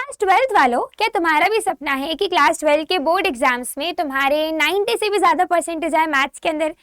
Class 12th वालों, क्या तुम्हारा भी सपना है कि क्लास 12 के बोर्ड एग्जाम्स में तुम्हारे 90 से भी ज्यादा परसेंटेज आए मैथ्स के अंदर?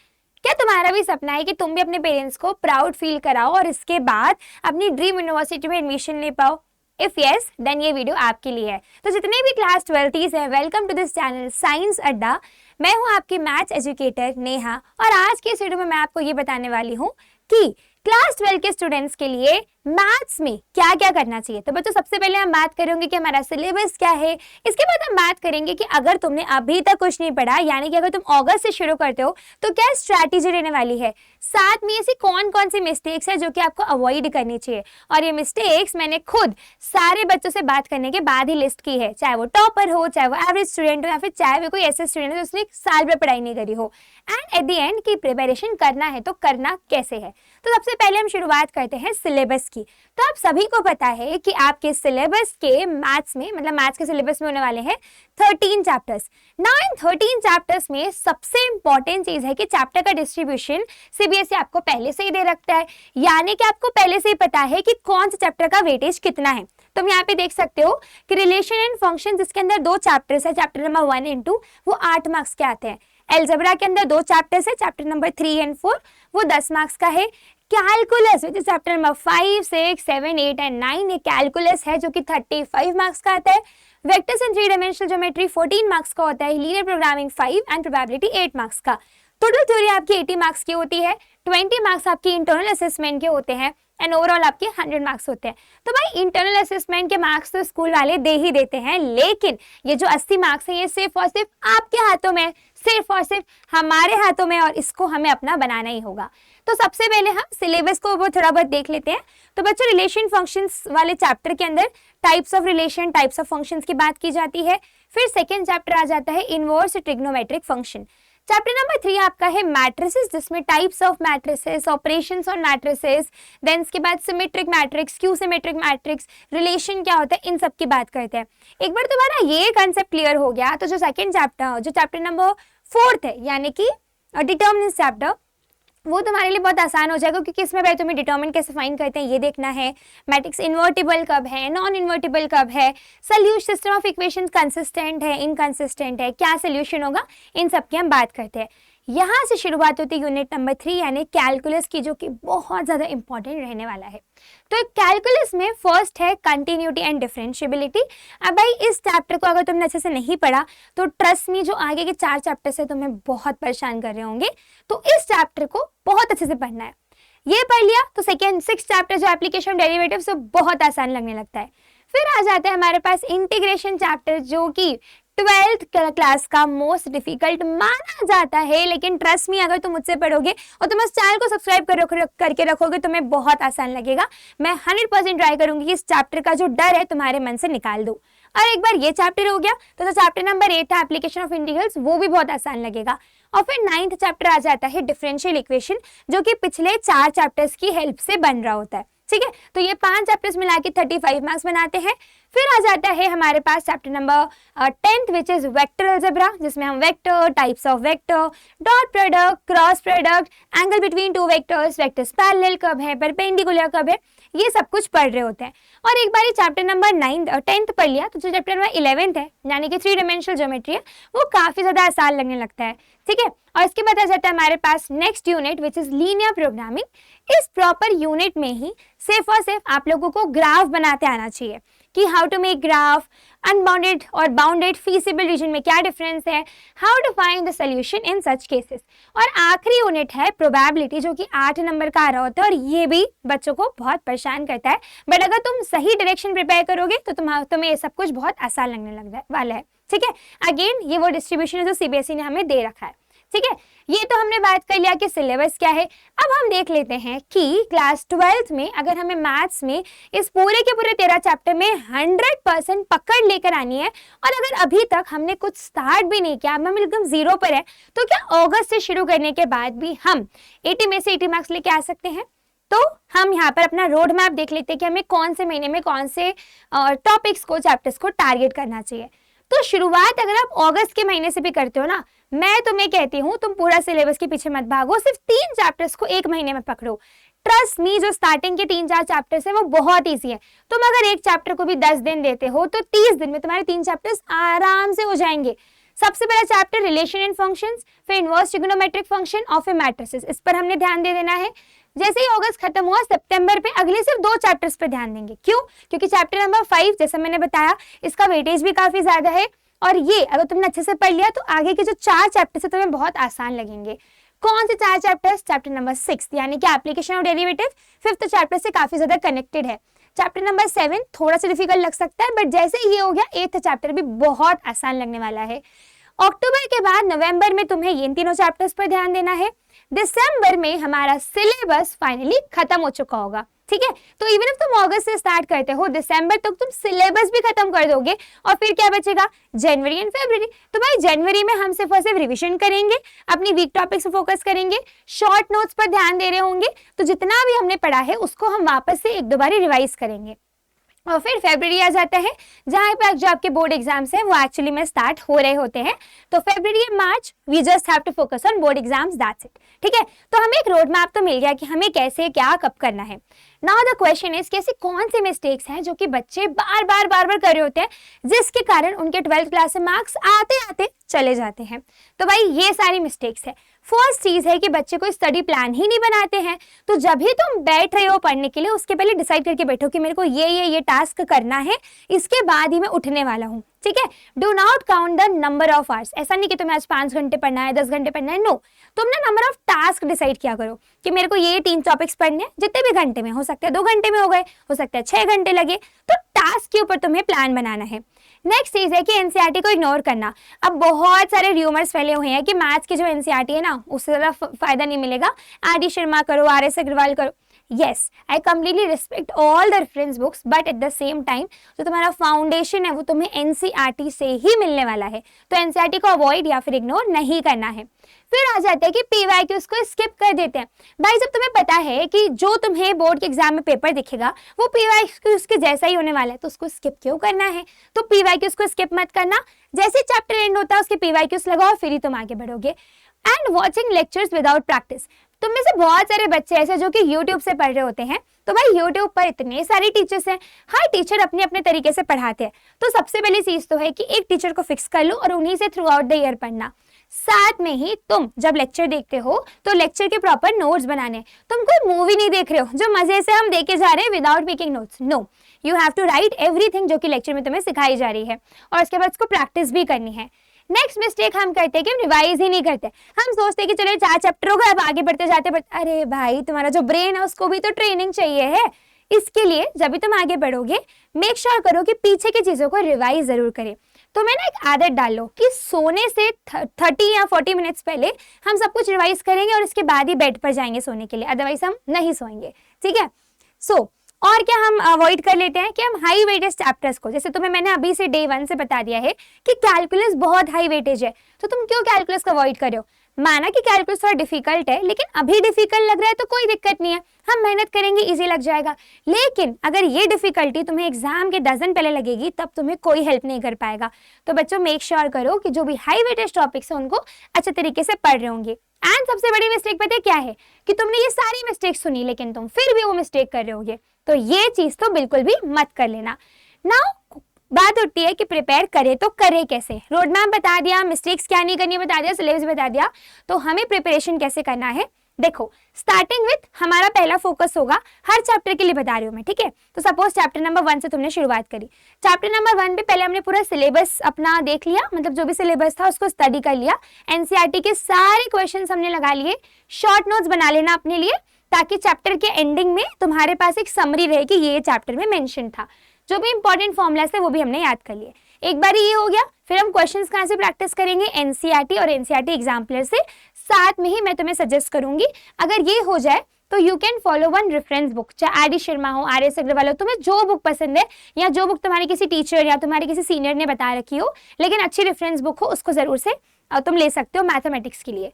क्या तुम्हारा भी सपना है कि तुम भी अपने पेरेंट्स को प्राउड फील कराओ और इसके बाद अपनी ड्रीम यूनिवर्सिटी में एडमिशन ले पाओ? इफ यस, देन ये वीडियो आपके लिए है। तो जितने भी क्लास 12th है, welcome to this channel science Adda. मैं हूं आपकी मैथ्स एजुकेटर नेहा और आज के इस वीडियो में मैं आपको ये बताने वाली हूँ कि क्लास 12 के स्टूडेंट्स के लिए मैथ्स में क्या क्या करना चाहिए। तो बच्चों, सबसे पहले हम बात करेंगे कि हमारा सिलेबस क्या है। इसके बाद हम बात करेंगे कि अगर तुमने अभी तक कुछ नहीं पढ़ा, यानी कि अगर तुम अगस्त से शुरू करते हो तो क्या स्ट्रैटेजी रहने वाली है। साथ में ऐसी कौन कौन सी मिस्टेक्स है जो कि आपको अवॉइड करनी चाहिए। और ये मिस्टेक्स मैंने खुद सारे बच्चों से बात करने के बाद ही लिस्ट की है, चाहे वो टॉपर हो, चाहे वो एवरेज स्टूडेंट हो, या फिर चाहे वो कोई ऐसे स्टूडेंट हो जो उसने साल में पढ़ाई नहीं करी हो। एंड एट द एंड की प्रिपरेशन करना है तो करना कैसे है। तो सबसे पहले हम शुरुआत करते हैं सिलेबस की। तो आप सभी को पता है कि आपके सिलेबस के मैथ्स में, मतलब मैथ्स के सिलेबस में होने वाले हैं 13 चैप्टर्स। नाउ इन 13 चैप्टर्स में सबसे इंपॉर्टेंट चीज है कि चैप्टर का डिस्ट्रीब्यूशन सीबीएसई आपको पहले से ही दे रखता है, यानी कि आपको पहले से ही पता है कि कौन से चैप्टर का वेटेज कितना है। तुम यहाँ पे देख सकते हो कि रिलेशन एंड फंक्शन, जिसके अंदर 2 चैप्टर्स है, चैप्टर नंबर 1 एंड 2, वो 8 मार्क्स के आते हैं। एल्जेब्रा के अंदर 2 चैप्टर्स है, चैप्टर नंबर 3 एंड 4, वो 10 मार्क्स का है। Calculus which is chapter number 5, 6, 7, 8 and 9, ये कैलकुलस है जो कि 35 मार्क्स का आता है। Vectors and 3 dimensional geometry 14 marks का होता है। Linear programming 5 and probability 8 marks का। टोटल थ्योरी आपकी 80 मार्क्स की होती है। 20 मार्क्स आपकी इंटरनल असेसमेंट के होते हैं एंड ओवरऑल आपके 100 मार्क्स होते हैं। तो भाई, इंटरनल असेसमेंट के मार्क्स तो स्कूल वाले दे ही देते हैं, लेकिन ये जो 80 मार्क्स है ये सिर्फ और सिर्फ आपके हाथों में, सिर्फ और सिर्फ हमारे हाथों में, और इसको हमें अपना बनाना ही होगा। तो सबसे पहले हम सिलेबस को वो थोड़ा बहुत देख लेते हैं। तो बच्चों, रिलेशन फंक्शंस वाले चैप्टर के अंदर types of relation, types of functions की बात की जाती है। फिर सेकेंड चैप्टर आ जाता है inverse trigonometric function. Chapter number 3 आपका है मैट्रिसेस, जिसमें types of matrices, operations on matrices, then इसके बाद symmetric matrix, skew symmetric matrix, relation क्या होता है, इन सब की बात करते हैं। एक बार तुम्हारा ये कंसेप्ट क्लियर हो गया तो जो सेकंड चैप्टर, जो चैप्टर नंबर 4 है, यानी कि डिटर्मिनेंट्स चैप्टर, वो तुम्हारे लिए बहुत आसान हो जाएगा, क्योंकि इसमें भाई तुम्हें डिटरमिनेंट कैसे फाइंड करते हैं ये देखना है। मैट्रिक्स इन्वर्टिबल कब है, नॉन इन्वर्टिबल कब है, solution system of equations consistent है, इनकंसिस्टेंट है, क्या सोल्यूशन होगा, इन सब की हम बात करते हैं। यहाँ से शुरुआत होती है यूनिट नंबर 3 यानी कैलकुलस की, जो कि बहुत ज़्यादा इंपॉर्टेंट रहने वाला है। तो कैलकुलस में फर्स्ट है कंटिन्यूटी एंड डिफरेंशिएबिलिटी। अब भाई, इस चैप्टर को अगर तुमने अच्छे से नहीं पढ़ा तो ट्रस्ट मी, जो आगे के 4 चैप्टर से तुम्हें बहुत परेशान कर रहे होंगे, तो इस चैप्टर को बहुत अच्छे से पढ़ना है। ये पढ़ लिया तो सेकेंड 6 चैप्टर जो एप्लीकेशन डेरिवेटिव से बहुत आसान लगने लगता है। फिर आ जाता है हमारे पास इंटीग्रेशन चैप्टर, जो कि 12th क्लास का मोस्ट डिफिकल्ट माना जाता है, लेकिन ट्रस्ट मी, अगर तुम मुझसे पढ़ोगे और तुम इस चैनल को सब्सक्राइब करके रखोगे तो तुम्हें बहुत आसान लगेगा। मैं 100% ट्राई करूंगी कि इस चैप्टर का जो डर है तुम्हारे मन से निकाल दूं। और एक बार ये चैप्टर हो गया तो जो चैप्टर नंबर 8 है एप्लीकेशन ऑफ इंटीग्रल्स, वो भी बहुत आसान लगेगा। और फिर 9th चैप्टर आ जाता है डिफरेंशियल इक्वेशन, जो कि पिछले 4 चैप्टर्स की हेल्प से बन रहा होता है। ठीक है, तो ये 5 चैप्टर्स मिला के 35 मार्क्स बनाते हैं। फिर आ जाता है हमारे पास chapter number 10 which is vector algebra, जिसमें हम vector, types of vector, dot product, cross product, angle between 2 vectors, vectors parallel कब है, परपेंडिकुलर कब है, ये सब कुछ पढ़ रहे होते हैं। और एक बार चैप्टर नंबर 10th पढ़ लिया तो जो चैप्टर नंबर 11 है, यानी कि 3 डायमेंशनल ज्योमेट्री है, वो काफी ज्यादा आसान लगने लगता है। ठीक है, और इसके बाद आ जाता है हमारे पास next unit which is linear programming. इस प्रॉपर यूनिट में ही सिर्फ और सिर्फ आप लोगों को ग्राफ बनाते आना चाहिए कि how to make graph, unbounded और बाउंडेड फीसिबल रीजन में क्या डिफरेंस है, how to find the solution in such cases. और आखिरी यूनिट है प्रोबेबिलिटी, जो कि 8 नंबर का आ रहा होता है, और ये भी बच्चों को बहुत परेशान करता है। बट अगर तुम सही डायरेक्शन प्रिपेयर करोगे तो तुम्हें ये सब कुछ बहुत आसान लगने लगने वाला है। ठीक है, अगेन ये वो डिस्ट्रीब्यूशन है जो सीबीएसई ने हमें दे रखा है। ठीक है, ये तो हमने बात कर लिया कि सिलेबस क्या है। अब हम देख लेते हैं कि क्लास 12th में अगर हमें मैथ्स में इस पूरे के पूरे 13 चैप्टर में 100% पकड़ लेकर आनी है, और अगर अभी तक हमने कुछ स्टार्ट भी नहीं किया, हम एकदम 0 पर है, तो क्या अगस्त से शुरू करने के बाद भी हम 80 में से 80 मार्क्स लेके आ सकते हैं? तो हम यहाँ पर अपना रोड मैप देख लेते हैं कि हमें कौन से महीने में कौन से टॉपिक्स को, चैप्टर्स को टारगेट करना चाहिए। तो शुरुआत अगर आप अगस्त के महीने से भी करते हो ना, मैं तुम्हें कहती हूँ तुम पूरा सिलेबस के पीछे मत भागो, सिर्फ 3 चैप्टर्स को 1 महीने में पकड़ो। ट्रस्ट मी, जो स्टार्टिंग के 3-4 चैप्टर्स है वो बहुत ईजी है। तुम अगर एक चैप्टर को भी 10 दिन देते हो तो 30 दिन में तुम्हारे 3 चैप्टर्स आराम से हो जाएंगे। सबसे पहला चैप्टर रिलेशन एंड फंक्शंस, फिर इनवर्स ट्रिग्नोमेट्रिक फंक्शन और फिर मैट्रिसेस, इस पर हमने ध्यान दे देना है। जैसे ही अगस्त खत्म हुआ, सितंबर पे अगले सिर्फ 2 चैप्टर्स पे ध्यान देंगे। क्यों? क्योंकि चैप्टर नंबर 5 जैसा मैंने बताया इसका वेटेज भी काफी ज्यादा है, और ये अगर तुमने अच्छे से पढ़ लिया तो आगे के जो 4 चैप्टर्स है तुम्हें बहुत आसान लगेंगे। कौन से 4 चैप्टर्स? चैप्टर नंबर 6 यानी कि application of derivative 5th chapter से काफी ज्यादा कनेक्टेड है। चैप्टर नंबर 7 थोड़ा सा डिफिकल्ट लग सकता है, बट जैसे ये हो गया 8th चैप्टर भी बहुत आसान लगने वाला है। अक्टूबर के बाद नवंबर में तुम्हें इन तीनों चैप्टर्स पर ध्यान देना है। दिसंबर में हमारा सिलेबस फाइनली खत्म हो चुका होगा, ठीक है। तो इवन इफ तुम अगस्त से स्टार्ट करते हो, दिसंबर तक तुम सिलेबस भी खत्म कर दोगे, और फिर क्या बचेगा? जनवरी एंड फरवरी। तो भाई जनवरी में हम सिर्फ और सिर्फ रिविजन करेंगे, अपनी वीक टॉपिक्स पर फोकस करेंगे, शॉर्ट नोट्स पर ध्यान दे रहे होंगे, तो जितना भी हमने पढ़ा है उसको हम वापस से एक दो बार रिवाइज करेंगे। और फिर फरवरी आ जाता है, जहां पे जो आपके बोर्ड एग्जाम्स हैं वो एक्चुअली में स्टार्ट हो रहे होते हैं। तो February and March we just have to focus on board exams, that's it, ठीक है। तो हमें एक रोड मैप तो मिल गया कि हमें कैसे क्या कब करना है। नाउ द क्वेश्चन इज, कैसे कौन से मिस्टेक्स हैं जो कि बच्चे बार बार कर रहे होते हैं, जिसके कारण उनके 12th क्लास से मार्क्स आते आते चले जाते हैं। तो भाई ये सारी मिस्टेक्स है। फर्स्ट चीज है कि बच्चे को स्टडी प्लान ही नहीं बनाते हैं। तो जब भी तुम बैठ रहे हो पढ़ने के लिए, उसके पहले डिसाइड करके बैठो कि मेरे को ये टास्क करना है, इसके बाद ही मैं उठने वाला हूँ, ठीक है। Do not count the number of hours. ऐसा नहीं कि तुम्हें आज 5 घंटे पढ़ना है, 10 घंटे पढ़ना है, नो। तुम ना नंबर ऑफ टास्क डिसाइड किया करो कि मेरे को ये 3 टॉपिक्स पढ़ने हैं, जितने भी घंटे में हो सकता है 2 घंटे में हो गए, हो सकता है 6 घंटे लगे, तो टास्क के ऊपर तुम्हें प्लान बनाना है। नेक्स्ट चीज है कि एनसीईआरटी को इग्नोर करना। अब बहुत सारे र्यूमर्स फैले हुए हैं कि मैथ्स की जो एनसीईआरटी है ना, उससे ज्यादा फायदा नहीं मिलेगा, आर.डी. शर्मा करो, आर.एस. अग्रवाल करो। Yes, I completely respect all the reference books, but at the same time जो तुम्हारा फाउंडेशन है वो तुम्हें एनसीईआरटी से ही मिलने वाला है, तो एनसीईआरटी को अवॉइड या फिर इग्नोर नहीं करना है। फिर आ जाते हैं कि पीवाईक्यूज को स्किप कर देते हैं। भाई जब तुम्हें पता है कि जो तुम्हें बोर्ड के एग्जाम में पेपर दिखेगा वो पीवाईक्यूज के जैसा ही होने वाला है, तो उसको स्किप क्यों करना है? तो पीवाईक्यूज को स्किप मत करना, जैसे चैप्टर एंड होता है उसके पीवाईक्यूज लगाओ, फिर ही तुम आगे बढ़ोगे। And watching lectures without practice. तुम में से बहुत सारे बच्चे ऐसे जो कि YouTube से पढ़ रहे होते हैं, तो भाई YouTube पर इतने सारे टीचर्स हैं, हर टीचर अपने अपने तरीके से पढ़ाते हैं। तो सबसे पहली चीज तो है कि एक टीचर को फिक्स कर लो और उन्हीं से थ्रू आउट द ईयर पढ़ना। साथ में ही तुम जब लेक्चर देखते हो तो लेक्चर के प्रॉपर नोट्स बनाने। तुम कोई मूवी नहीं देख रहे हो जो मजे से हम देखे जा रहे हैं without making notes, no, you have to write everything जो कि लेक्चर में तुम्हें सिखाई जा रही है, और उसके बाद उसको प्रैक्टिस भी करनी है। नेक्स्ट मिस्टेक हम करते हैं कि हम रिवाइज ही नहीं करते। हम सोचते हैं कि चलो 4 चैप्टर हो गए, अब आगे बढ़ते जाते अरे भाई तुम्हारा जो ब्रेन है उसको भी तो ट्रेनिंग चाहिए है। इसके लिए जब भी तुम आगे बढ़ोगे मेक श्योर करो कि पीछे की चीजों को रिवाइज जरूर करें। तो मैं ना एक आदत डाल लो कि सोने से 30 या 40 मिनट्स पहले हम सब कुछ रिवाइज करेंगे और इसके बाद ही बेड पर जाएंगे सोने के लिए, अदरवाइज हम नहीं सोएंगे, ठीक है। और क्या हम अवॉइड कर लेते हैं कि हम हाई वेटेज चैप्टर्स को, जैसे तुम्हें मैंने अभी से डे 1 से बता दिया है कि कैलकुलस बहुत हाई वेटेज है, तो तुम क्यों कैलकुलस को अवॉइड कर रहे हो? माना कि कैलकुलस थोड़ा डिफिकल्ट है, लेकिन अभी डिफिकल्ट लग रहा है तो कोई दिक्कत नहीं है, हम मेहनत करेंगे इजी लग जाएगा। लेकिन अगर ये डिफिकल्टी तुम्हें एग्जाम के 10 दिन पहले लगेगी तब तुम्हें कोई हेल्प नहीं कर पाएगा। तो बच्चों मेक श्योर करो कि जो भी हाई वेटेज टॉपिक्स है उनको अच्छे तरीके से पढ़ रहे होंगे। एंड सबसे बड़ी मिस्टेक पता है क्या है? कि तुमने ये सारी मिस्टेक सुनी लेकिन तुम फिर भी वो मिस्टेक कर रहे होगे, तो ये चीज तो बिल्कुल भी मत कर लेना। नाउ बात होती है कि प्रिपेयर करे तो करे कैसे। रोड मैप बता दिया, मिस्टेक्स क्या नहीं करनी बता दिया, सिलेबस बता दिया, तो हमें प्रिपरेशन कैसे करना है देखो। स्टार्टिंग विथ हमारा पहला फोकस होगा, हर चैप्टर के लिए बता रही हूँ मैं, ठीक है। तो सपोज चैप्टर नंबर 1 से तुमने शुरुआत करी, चैप्टर नंबर 1 पे पहले हमने पूरा सिलेबस अपना देख लिया, मतलब जो भी सिलेबस था उसको स्टडी कर लिया, एनसीईआरटी के सारे क्वेश्चंस हमने लगा लिए, शॉर्ट नोट्स बना लेना अपने लिए, ताकि चैप्टर के एंडिंग में तुम्हारे पास एक समरी रहे कि ये चैप्टर में मेंशन था। जो भी इंपॉर्टेंट फॉर्मूलाज थे वो भी हमने याद कर लिए। एक बार ये हो गया, फिर हम क्वेश्चंस कहाँ से प्रैक्टिस करेंगे? एनसीईआरटी और एनसीईआरटी एग्जाम्पलर से। साथ में ही मैं तुम्हें सजेस्ट करूंगी, अगर ये हो जाए तो you can follow one reference book, चाहे आर.डी. शर्मा हो, आर.एस. अग्रवाल हो, तुम्हें जो बुक पसंद है या जो बुक तुम्हारी किसी टीचर या तुम्हारे किसी सीनियर ने बता रखी हो, लेकिन अच्छी रेफरेंस बुक हो, उसको जरूर से तुम ले सकते हो मैथमेटिक्स के लिए।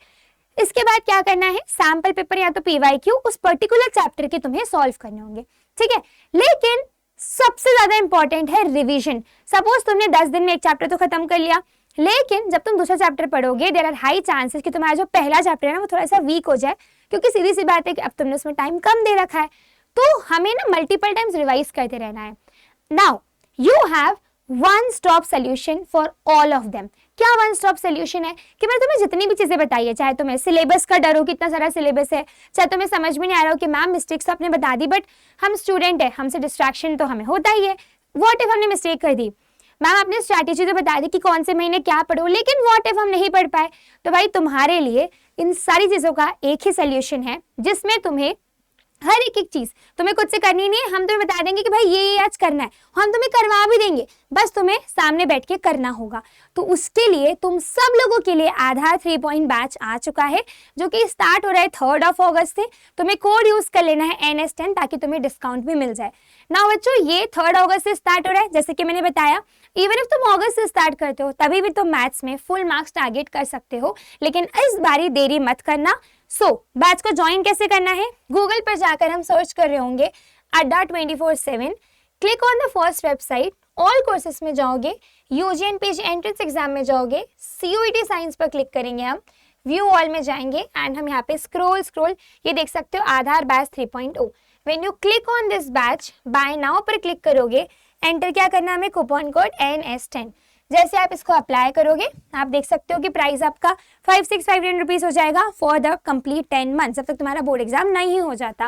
इसके बाद क्या करना है? सैंपल पेपर या तो पीवाईक्यू उस पर्टिकुलर चैप्टर के तुम्हें सॉल्व करने होंगे, ठीक है। लेकिन सबसे ज्यादा इंपॉर्टेंट है रिवीजन। सपोज तुमने 10 दिन में एक चैप्टर तो खत्म कर लिया, लेकिन जब तुम दूसरा चैप्टर पढ़ोगे देयर आर हाई चांसेस कि तुम्हारा जो पहला चैप्टर है ना वो थोड़ा सा वीक हो जाए, क्योंकि सीधी सी बात है कि अब तुमने उसमें टाइम कम दे रखा है। तो हमें ना मल्टीपल टाइम्स रिवाइज करते रहना है। Now you have one stop solution for all of them. क्या वन स्टॉप सोल्यूशन है कि मैंने तुम्हें जितनी भी चीजें बताई है, चाहे तुम्हें सिलेबस का डर हो, कितना सारा सिलेबस है, चाहे तुम्हें समझ में नहीं आ रहा हो कि मैम मिस्टेक्स तो आपने बता दी, बट हम स्टूडेंट है, हमसे डिस्ट्रैक्शन तो हमें होता ही है। व्हाट इफ हमने मिस्टेक कर दी, मैम आपने स्ट्रैटेजी तो बता दी कि कौन से महीने क्या पढ़ो, लेकिन व्हाट इफ हम नहीं पढ़ पाए, तो भाई तुम्हारे लिए इन सारी चीजों का एक ही सोल्यूशन है, जिसमें तुम्हें हर एक चीज तुम्हें खुद से करनी नहीं है। हम तुम्हें बता देंगे कि भाई ये आज करना है, हम तुम्हें करवा भी देंगे, बस तुम्हें सामने बैठ के करना होगा। तो उसके लिए तुम सब लोगों के लिए आधार 3 पॉइंट बैच आ चुका है, जो कि स्टार्ट हो रहा है 3 अगस्त से। तुम्हें कोड यूज कर लेना है NS10 ताकि तुम्हें डिस्काउंट भी मिल जाए। ना बच्चों, ये 3 अगस्त से स्टार्ट हो रहा है, जैसे कि मैंने बताया। इवन इफ तुम अगस्त से स्टार्ट करते हो तभी भी तुम मैथ्स में फुल मार्क्स टारगेट कर सकते हो, लेकिन इस बारी देरी मत करना। बैच को ज्वाइन कैसे करना है? गूगल पर जाकर हम सर्च कर रहे होंगे अड्डा 24/7, click on the first website, all courses में जाओगे, यूजीएन पेज एंट्रेंस एग्जाम में जाओगे, CUET साइंस पर क्लिक करेंगे, हम व्यू ऑल में जाएंगे एंड हम यहाँ पे स्क्रॉल ये देख सकते हो Aadhaar batch 3.0। When you click on this batch, buy now पर क्लिक करोगे, एंटर क्या करना है हमें, कूपन कोड NS10। जैसे आप इसको अप्लाई करोगे, आप देख सकते हो कि प्राइस आपका 5659 रुपीज हो जाएगा फॉर द कंप्लीट 10 मंथ, जब तक तुम्हारा बोर्ड एग्जाम नहीं हो जाता।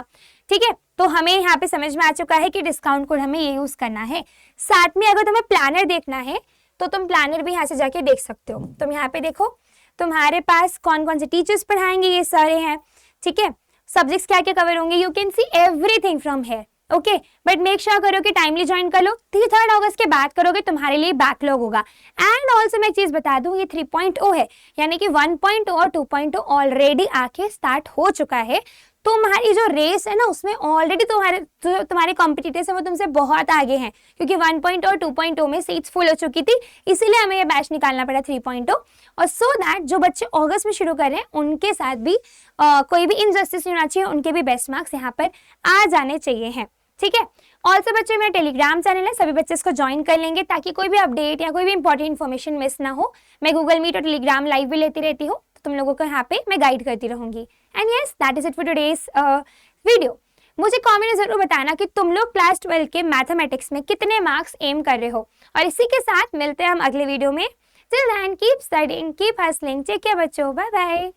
ठीक है, तो हमें यहाँ पे समझ में आ चुका है कि डिस्काउंट कोड हमें ये यूज करना है। साथ में अगर तुम्हें प्लानर देखना है तो तुम प्लानर भी यहाँ से जाके देख सकते हो। तुम यहाँ पे देखो तुम्हारे पास कौन कौन से टीचर्स पढ़ाएंगे, ये सारे हैं। ठीक है, सब्जेक्ट्स क्या क्या कवर होंगे, you can see everything from here. Okay, but make sure करो कि टाइमली ज्वाइन कर लो। 3 अगस्त के बाद करोगे तुम्हारे लिए बैकलॉग होगा। एंड ऑल्सो मैं एक चीज बता दूं, ये 3.0 है, यानी कि 1.0 और 2.0 ऑलरेडी आके स्टार्ट हो चुका है। तुम्हारी जो रेस है ना उसमें ऑलरेडी तुम्हारे कॉम्पिटिटर्स है वो तुमसे बहुत आगे हैं, क्योंकि 1.0 और 2.0 में सीट्स फुल हो चुकी थी, इसीलिए हमें ये बैच निकालना पड़ा 3.0। और सो दैट जो बच्चे अगस्त में शुरू कर रहे हैं उनके साथ भी कोई भी इनजस्टिस नहीं होना चाहिए, उनके भी बेस्ट मार्क्स यहाँ पर आ जाने चाहिए हैं। ठीक है, ऑल्सो बच्चे मेरा टेलीग्राम चैनल है, सभी बच्चे इसको ज्वाइन कर लेंगे ताकि कोई भी अपडेट या कोई भी इंपॉर्टेंट इन्फॉर्मेशन मिस ना हो। मैं गूगल मीट और टेलीग्राम लाइव भी लेती रहती हूँ, तो तुम लोगों को यहाँ पे मैं गाइड करती रहूंगी। And yes, that is it for today's video. मुझे कमेंट में जरूर बताना कि तुम लोग क्लास 12 के मैथमेटिक्स में कितने मार्क्स एम कर रहे हो। और इसी के साथ मिलते हैं हम अगले वीडियो में। Till then keep studying, keep hustling, take care बच्चों, बाय बाय।